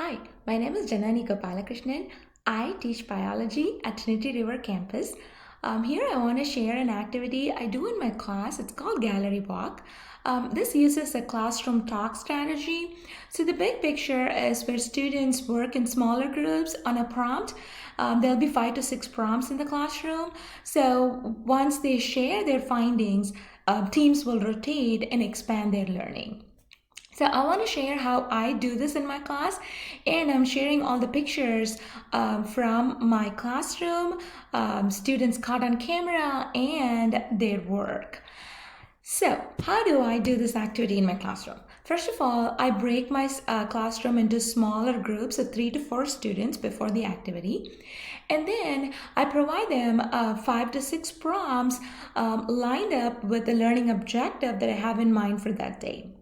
Hi, my name is Janani Gopalakrishnan. I teach biology at Trinity River campus. Here I want to share an activity I do in my class. It's called Gallery Walk. This uses a classroom talk strategy. So the big picture is where students work in smaller groups on a prompt. There'll be 5 to 6 prompts in the classroom. So once they share their findings, teams will rotate and expand their learning. So I want to share how I do this in my class, and I'm sharing all the pictures from my classroom, students caught on camera, and their work. So how do I do this activity in my classroom? First of all, I break my classroom into smaller groups of 3 to 4 students before the activity. And then I provide them 5 to 6 prompts lined up with the learning objective that I have in mind for that day.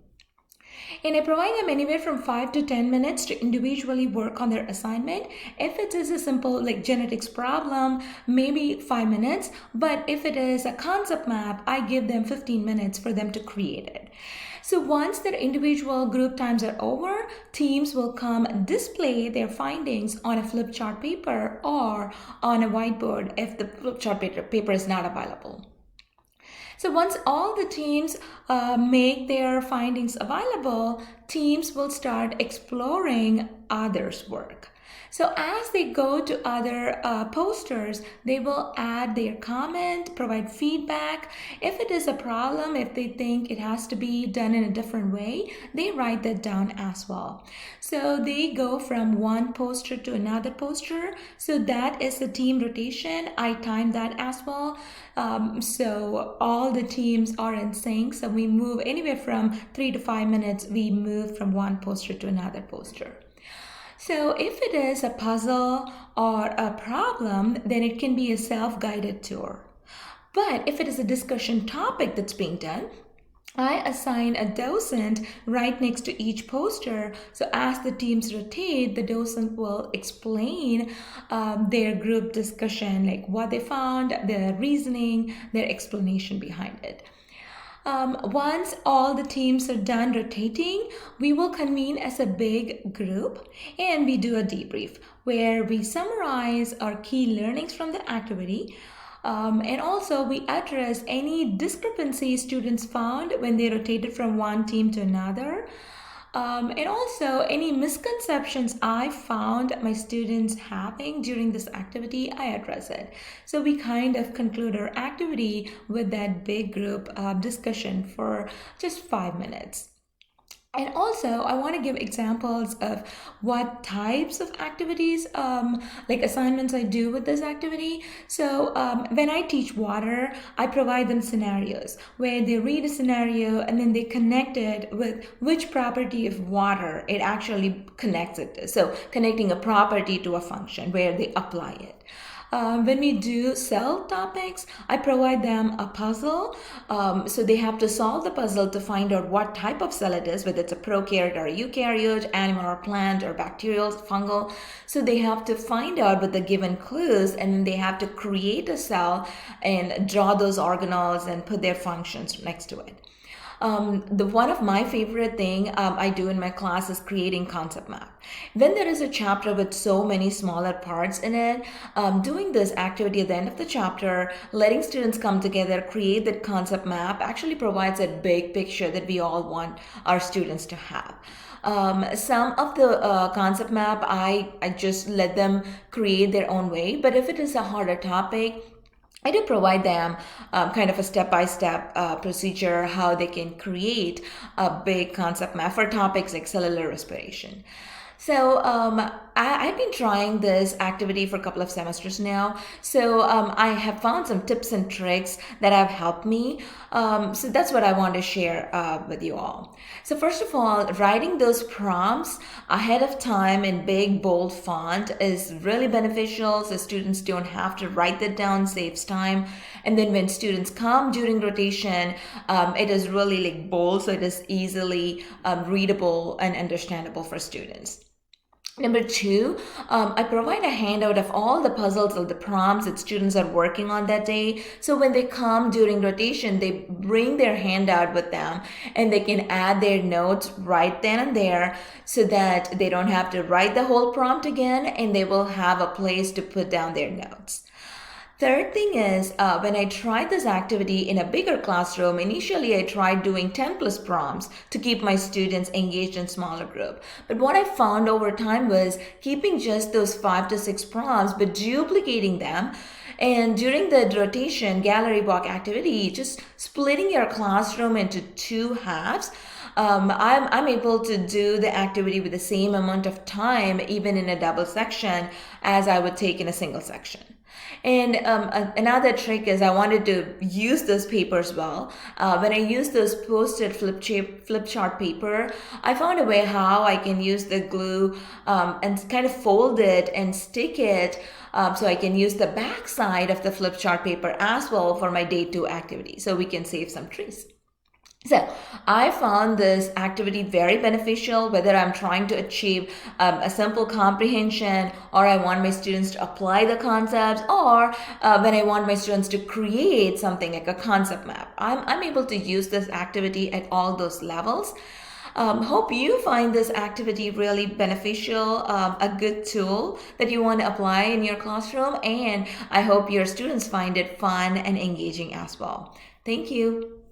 And I provide them anywhere from 5 to 10 minutes to individually work on their assignment. If it is a simple like genetics problem, maybe 5 minutes. But if it is a concept map, I give them 15 minutes for them to create it. So once their individual group times are over, teams will come display their findings on a flip chart paper or on a whiteboard if the flip chart paper is not available. So once all the teams make their findings available, teams will start exploring others' work. So as they go to other posters, they will add their comment, provide feedback. If it is a problem, if they think it has to be done in a different way, they write that down as well. So they go from one poster to another poster. So that is the team rotation. I time that as well. So all the teams are in sync. So we move anywhere from 3 to 5 minutes. We move from one poster to another poster. So if it is a puzzle or a problem, then it can be a self-guided tour. But if it is a discussion topic that's being done, I assign a docent right next to each poster. So as the teams rotate, the docent will explain their group discussion, like what they found, their reasoning, their explanation behind it. Once all the teams are done rotating, we will convene as a big group and we do a debrief where we summarize our key learnings from the activity. And also we address any discrepancies students found when they rotated from one team to another. And also any misconceptions I found my students having during this activity, I address it. So we kind of conclude our activity with that big group discussion for just 5 minutes. And also, I want to give examples of what types of activities, like assignments I do with this activity. So when I teach water, I provide them scenarios where they read a scenario and then they connect it with which property of water it actually connects it to. So connecting a property to a function where they apply it. When we do cell topics, I provide them a puzzle. So they have to solve the puzzle to find out what type of cell it is, whether it's a prokaryote or a eukaryote, animal or plant or bacterial, fungal. So they have to find out with the given clues, and they have to create a cell and draw those organelles and put their functions next to it. One of my favorite thing I do in my class is creating concept map. When there is a chapter with so many smaller parts in it, doing this activity at the end of the chapter, letting students come together, create that concept map actually provides a big picture that we all want our students to have. Some of the concept map, I just let them create their own way. But if it is a harder topic, I do provide them kind of a step-by-step procedure how they can create a big concept map for topics like cellular respiration. So I've been trying this activity for a couple of semesters now. So I have found some tips and tricks that have helped me. So that's what I want to share with you all. So first of all, writing those prompts ahead of time in big, bold font is really beneficial. So students don't have to write that down, saves time. And then when students come during rotation, it is really like bold, so it is easily readable and understandable for students. Number two, I provide a handout of all the puzzles or the prompts that students are working on that day. So when they come during rotation, they bring their handout with them and they can add their notes right then and there so that they don't have to write the whole prompt again, and they will have a place to put down their notes. Third thing is, when I tried this activity in a bigger classroom, initially I tried doing 10 plus prompts to keep my students engaged in smaller group. But what I found over time was keeping just those 5 to 6 prompts, but duplicating them. And during the rotation gallery walk activity, just splitting your classroom into 2 halves, I'm able to do the activity with the same amount of time, even in a double section, as I would take in a single section. And another trick is I wanted to use those papers well. When I use those posted flip chart paper, I found a way how I can use the glue and kind of fold it and stick it so I can use the back side of the flip chart paper as well for my day 2 activity, so we can save some trees. So I found this activity very beneficial, whether I'm trying to achieve a simple comprehension, or I want my students to apply the concepts, or when I want my students to create something like a concept map. I'm able to use this activity at all those levels. Hope you find this activity really beneficial, a good tool that you want to apply in your classroom, and I hope your students find it fun and engaging as well. Thank you.